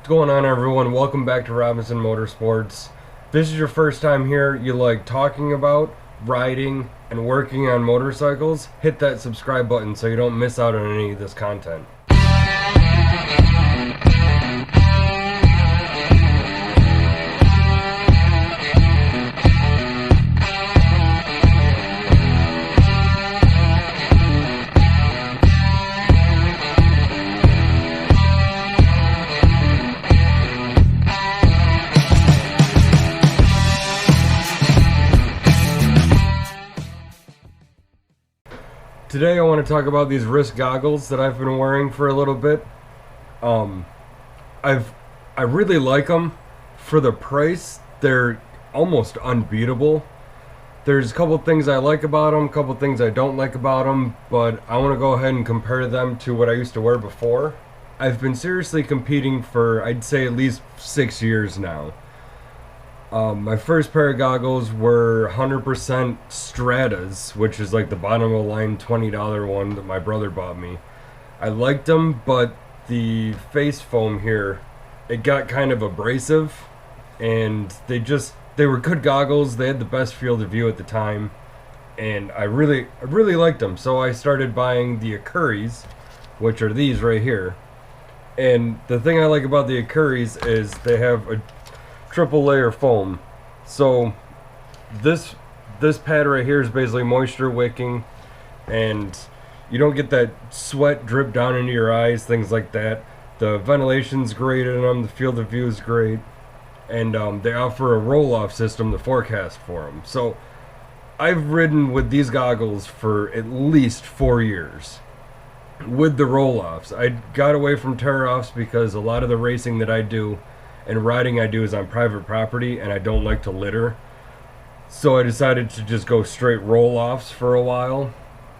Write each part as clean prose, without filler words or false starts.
What's going on, everyone? Welcome back to Robinson Motorsports. If this is your first time here, you like talking about, riding, and working on motorcycles, hit that subscribe button so you don't miss out on any of this content. Today I want to talk about these wrist goggles that I've been wearing for a little bit. I really like them. For the price, they're almost unbeatable. There's a couple things I like about them, a couple things I don't like about them, but I want to go ahead and compare them to what I used to wear before. I've been seriously competing for, I'd say, at least 6 years now. My first pair of goggles were 100% Stratas, which is like the bottom of the line $20 one that my brother bought me. I liked them, but the face foam here, it got kind of abrasive, and they were good goggles. They had the best field of view at the time, and I really liked them. So I started buying the Acuris, which are these right here. And the thing I like about the Acuris is they have a triple layer foam. So this pad right here is basically moisture wicking, and you don't get that sweat drip down into your eyes, things like that. The ventilation's great in them, the field of view is great, and they offer a roll-off system to forecast for them. So I've ridden with these goggles for at least 4 years with the roll-offs. I got away from Tearoffs because a lot of the racing that I do and riding I do is on private property, and I don't like to litter. So I decided to just go straight roll-offs for a while.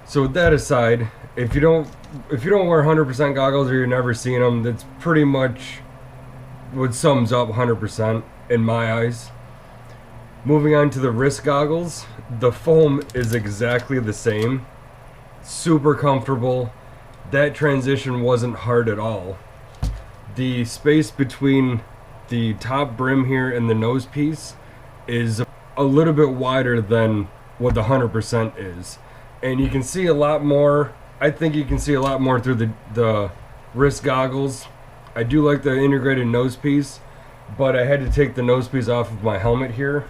So with that aside, if you don't wear 100% goggles or you've never seen them, that's pretty much what sums up 100% in my eyes. Moving on to the wrist goggles, the foam is exactly the same. Super comfortable. That transition wasn't hard at all. The space between the top brim here and the nose piece is a little bit wider than what the 100% is, and you can see a lot more. I think you can see a lot more through the wrist goggles. I do like the integrated nose piece, but I had to take the nose piece off of my helmet here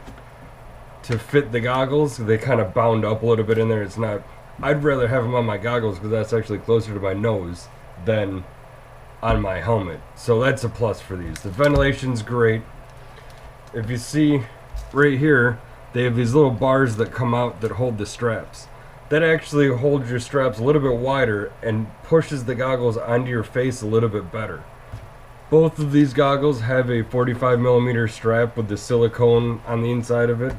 to fit the goggles. They kind of bound up a little bit in there. It's not, I'd rather have them on my goggles because that's actually closer to my nose than on my helmet. So that's a plus for these. The ventilation's great. If you see right here, they have these little bars that come out that hold the straps. That actually holds your straps a little bit wider and pushes the goggles onto your face a little bit better. Both of these goggles have a 45mm strap with the silicone on the inside of it.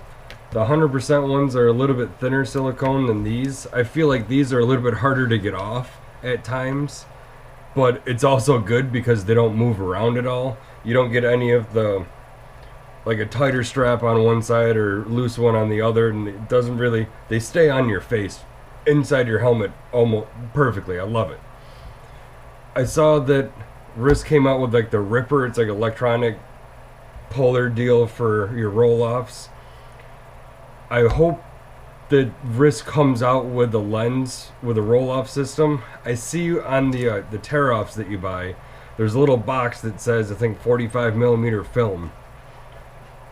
The 100% ones are a little bit thinner silicone than these. I feel like these are a little bit harder to get off at times, but it's also good because they don't move around at all. You don't get any of the, like a tighter strap on one side or loose one on the other, and it doesn't really, they stay on your face inside your helmet almost perfectly. I love it. I saw that Wrist came out with like the Ripper. It's like electronic puller deal for your roll-offs. I hope that Wrist comes out with a lens with a roll-off system. I see on the Tearoffs that you buy, there's a little box that says, I think, 45mm film,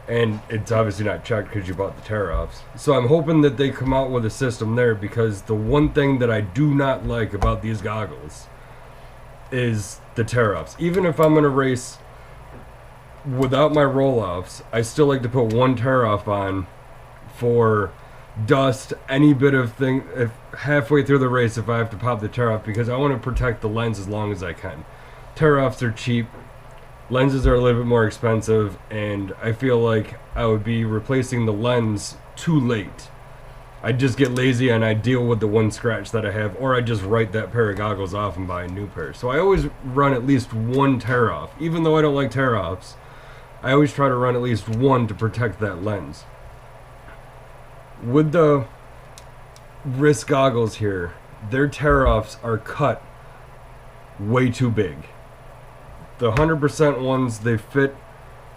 and it's obviously not checked because you bought the Tearoffs. So I'm hoping that they come out with a system there, because the one thing that I do not like about these goggles is the Tearoffs. Even if I'm gonna race without my roll-offs, I still like to put one Tearoff on for dust, any bit of thing, if halfway through the race, if I have to pop the Tearoff, because I want to protect the lens as long as I can. Tearoffs are cheap, lenses are a little bit more expensive, and I feel like I would be replacing the lens too late. I'd just get lazy and I deal with the one scratch that I have, or I just write that pair of goggles off and buy a new pair. So I always run at least one Tearoff. Even though I don't like Tearoffs, I always try to run at least one to protect that lens. With the wrist goggles here, their Tearoffs are cut way too big. the 100% ones, they fit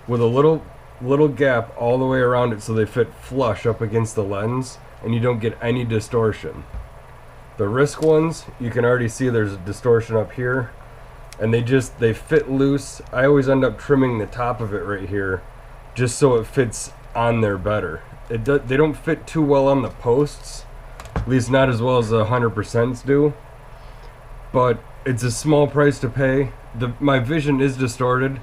with a little gap all the way around it, so they fit flush up against the lens and you don't get any distortion. The Risk ones, you can already see there's a distortion up here, and they fit loose. I always end up trimming the top of it right here just so it fits on there better. They don't fit too well on the posts, at least not as well as the 100%s do, but it's a small price to pay. My vision is distorted,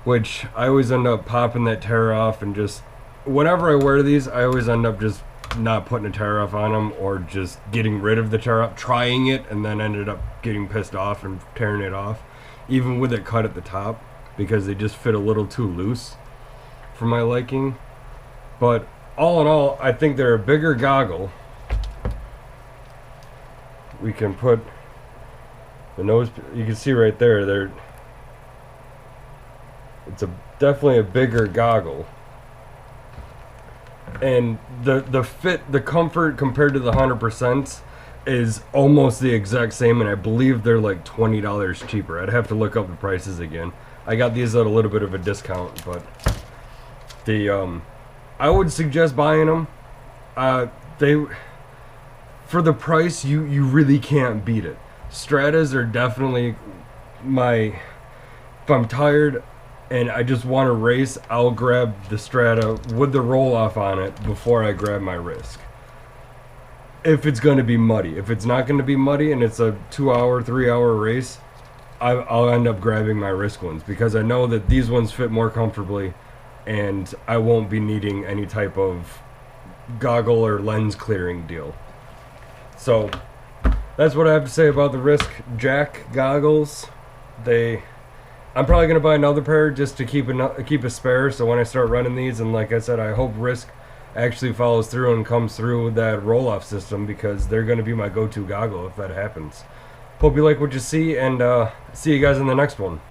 which I always end up popping that Tearoff, and just whenever I wear these, I always end up just not putting a Tearoff on them, or just getting rid of the Tearoff, trying it, and then ended up getting pissed off and tearing it off, even with it cut at the top, because they just fit a little too loose for my liking. But all in all, I think they're a bigger goggle. We can put the nose, you can see right there, it's definitely a bigger goggle. And the fit, the comfort compared to the 100% is almost the exact same, and I believe they're like $20 cheaper. I'd have to look up the prices again. I got these at a little bit of a discount, but I would suggest buying them. For the price, you really can't beat it. Stratas are definitely if I'm tired and I just want to race, I'll grab the Strata with the roll-off on it before I grab my Risk. If it's going to be muddy. If it's not going to be muddy and it's a 2-hour, 3-hour race, I'll end up grabbing my Risk ones, because I know that these ones fit more comfortably and I won't be needing any type of goggle or lens clearing deal. So that's what I have to say about the Risk Jack goggles. I'm probably going to buy another pair just to keep a spare, so when I start running these, and like I said, I hope Risk actually follows through and comes through with that roll-off system, because they're going to be my go-to goggle if that happens. Hope you like what you see, and see you guys in the next one.